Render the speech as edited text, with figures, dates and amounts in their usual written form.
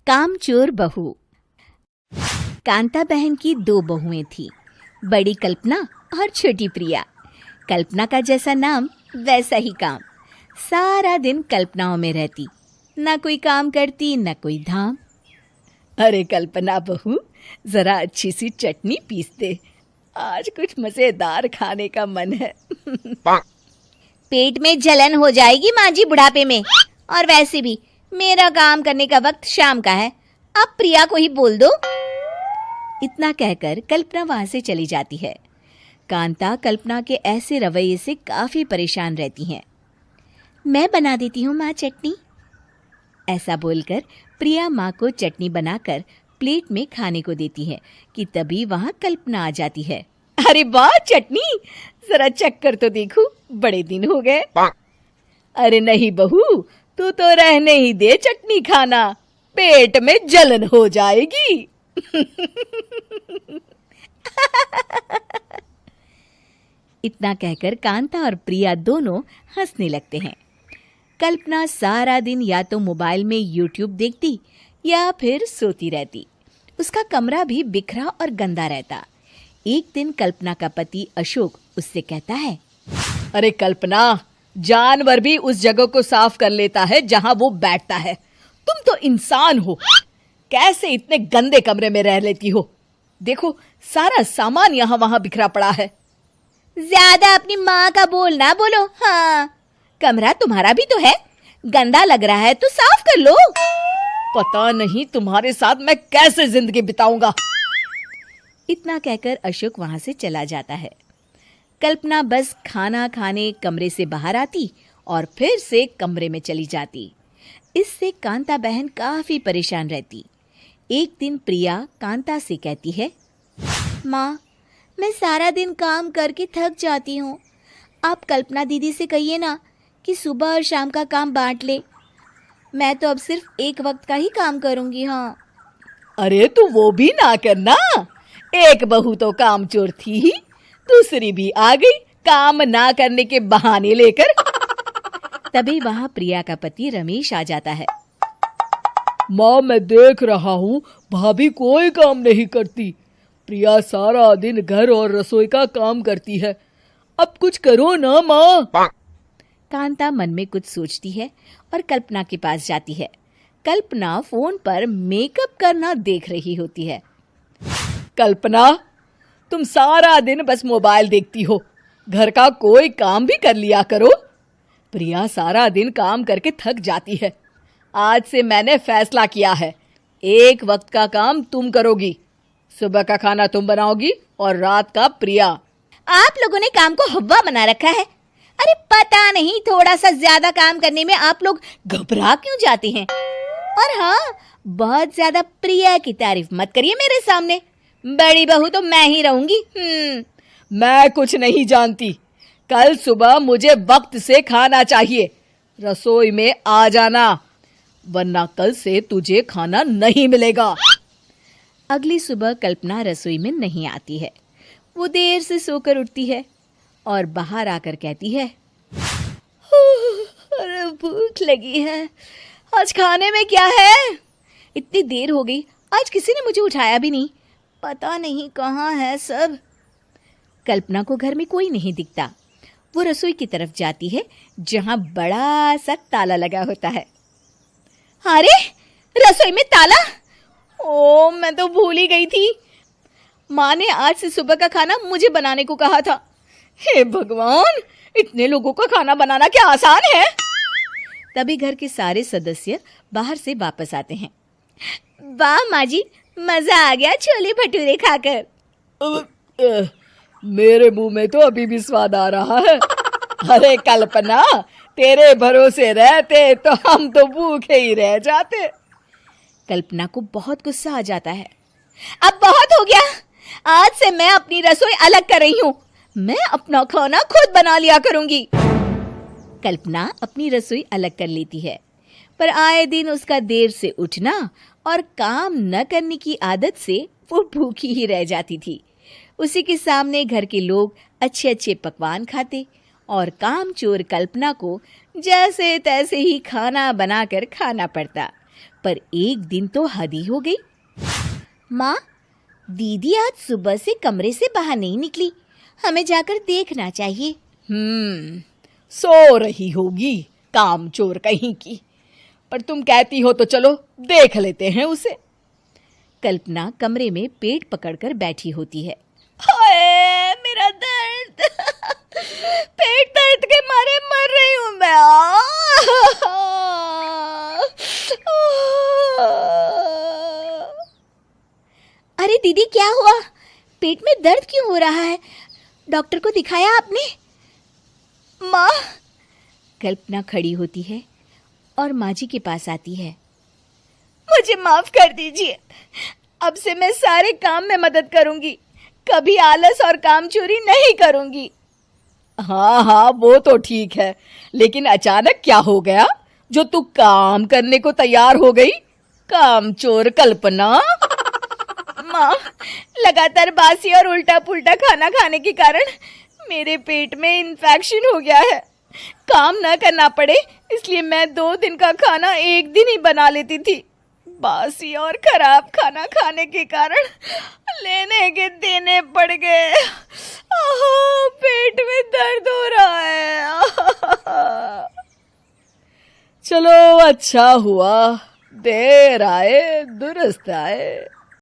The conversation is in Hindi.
कामचोर बहू। कांता बहन की दो बहुएं थीं, बड़ी कल्पना और छोटी प्रिया। कल्पना का जैसा नाम वैसा ही काम। सारा दिन कल्पनाओं में रहती, ना कोई काम करती न कोई धाम। अरे कल्पना बहू, जरा अच्छी सी चटनी पीस दे, आज कुछ मजेदार खाने का मन है। पेट में जलन हो जाएगी माँ जी बुढ़ापे में, और वैसे भी मेरा काम करने का वक्त शाम का है, अब प्रिया को ही बोल दो। इतना कहकर कल्पना वहां से चली जाती है। कांता कल्पना के ऐसे रवैये से काफी परेशान रहती हैं। मैं बना देती हूँ माँ चटनी। ऐसा बोलकर प्रिया माँ को चटनी बनाकर प्लेट में खाने को देती है कि तभी वहां कल्पना आ जाती है। अरे वाह चटनी, जरा चख कर तो देखूं, बड़े दिन हो गए। अरे नहीं बहू, तू तो रहने ही दे चटनी खाना, पेट में जलन हो जाएगी। इतना कहकर कांता और प्रिया दोनों हंसने लगते हैं। कल्पना सारा दिन या तो मोबाइल में यूट्यूब देखती या फिर सोती रहती। उसका कमरा भी बिखरा और गंदा रहता। एक दिन कल्पना का पति अशोक उससे कहता है, अरे कल्पना, जानवर भी उस जगह को साफ कर लेता है जहां वो बैठता है, तुम तो इंसान हो, कैसे इतने गंदे कमरे में रह लेती हो? देखो सारा सामान यहाँ वहां बिखरा पड़ा है। ज्यादा अपनी माँ का बोल ना बोलो। हाँ, कमरा तुम्हारा भी तो है, गंदा लग रहा है तो साफ कर लो। पता नहीं तुम्हारे साथ मैं कैसे जिंदगी बिताऊंगा। इतना कहकर अशोक वहां से चला जाता है। कल्पना बस खाना खाने कमरे से बाहर आती और फिर से कमरे में चली जाती। इससे कांता बहन काफी परेशान रहती। एक दिन प्रिया कांता से कहती है, माँ, मैं सारा दिन काम करके थक जाती हूँ, आप कल्पना दीदी से कहिए ना कि सुबह और शाम का काम बांट ले। मैं तो अब सिर्फ एक वक्त का ही काम करूँगी। हाँ। अरे तू वो भी ना करना, एक बहू तो कामचोर थी ही, दूसरी भी आ गई काम ना करने के बहाने लेकर। तभी वहां प्रिया का पति रमेश आ जाता है। माँ, मैं देख रहा हूँ भाभी कोई काम नहीं करती, प्रिया सारा दिन घर और रसोई का काम करती है, अब कुछ करो ना माँ। कांता मन में कुछ सोचती है और कल्पना के पास जाती है। कल्पना फोन पर मेकअप करना देख रही होती है। कल्पना, तुम सारा दिन बस मोबाइल देखती हो, घर का कोई काम भी कर लिया करो। प्रिया सारा दिन काम करके थक जाती है। आज से मैंने फैसला किया है, एक वक्त का काम तुम करोगी, सुबह का खाना तुम बनाओगी और रात का प्रिया। आप लोगों ने काम को हव्वा बना रखा है। अरे पता नहीं थोड़ा सा ज्यादा काम करने में आप लोग घबरा क्यों जाते हैं। और हाँ, बहुत ज्यादा प्रिया की तारीफ मत करिए मेरे सामने, बड़ी बहू तो मैं ही रहूंगी। मैं कुछ नहीं जानती, कल सुबह मुझे वक्त से खाना चाहिए, रसोई में आ जाना, वरना कल से तुझे खाना नहीं मिलेगा। अगली सुबह कल्पना रसोई में नहीं आती है। वो देर से सोकर उठती है और बाहर आकर कहती है, अरे भूख लगी है, आज खाने में क्या है? इतनी देर हो गई, आज किसी ने मुझे उठाया भी नहीं, पता नहीं कहाँ है सब। कल्पना को घर में कोई नहीं दिखता। वो रसोई की तरफ जाती है जहां बड़ा सा ताला लगा होता है। अरे रसोई में ताला! ओ, मैं तो भूल ही गई थी। माँ ने आज से सुबह का खाना मुझे बनाने को कहा था। हे भगवान, इतने लोगों का खाना बनाना क्या आसान है? तभी घर के सारे सदस्य बाहर से वापस आते हैं। वाह माँ जी, मजा आ गया छोले भटूरे खाकर। मेरे मुंह में तो अभी भी स्वाद आ रहा है। अरे कल्पना, तेरे भरोसे रहते तो हम तो भूखे ही रह जाते। कल्पना को बहुत गुस्सा आ जाता है। अब बहुत हो गया, आज से मैं अपनी रसोई अलग कर रही हूँ, मैं अपना खाना खुद बना लिया करूंगी। कल्पना अपनी रसोई अलग कर लेती है, पर आए दिन उसका देर से उठना और काम न करने की आदत से वो भूखी ही रह जाती थी। उसी के सामने घर के लोग अच्छे अच्छे पकवान खाते और कामचोर कल्पना को जैसे तैसे ही खाना बनाकर खाना पड़ता। पर एक दिन तो हद ही हो गई। माँ, दीदी आज सुबह से कमरे से बाहर नहीं निकली, हमें जाकर देखना चाहिए। सो रही होगी कामचोर कहीं की। पर तुम कहती हो तो चलो देख लेते हैं उसे। कल्पना कमरे में पेट पकड़कर बैठी होती है। हाय मेरा दर्द, पेट दर्द के मारे मर रही हूं मैं। अरे दीदी, क्या हुआ? पेट में दर्द क्यों हो रहा है? डॉक्टर को दिखाया आपने? माँ, कल्पना खड़ी होती है और माँ जी के पास आती है। मुझे माफ कर दीजिए, अब से मैं सारे काम में मदद करूंगी, कभी आलस और काम चोरी नहीं करूंगी। हाँ हाँ, वो तो ठीक है, लेकिन अचानक क्या हो गया जो तू काम करने को तैयार हो गई? कामचोर कल्पना। माँ, लगातार बासी और उल्टा पुल्टा खाना खाने के कारण मेरे पेट में इन्फेक्शन हो गया है। काम न करना पड़े इसलिए मैं 2 दिन का खाना एक दिन ही बना लेती थी। बासी और खराब खाना खाने के कारण लेने के देने पड़ गए। पेट में दर्द हो रहा है। चलो अच्छा हुआ, देर आए दुरुस्त आए।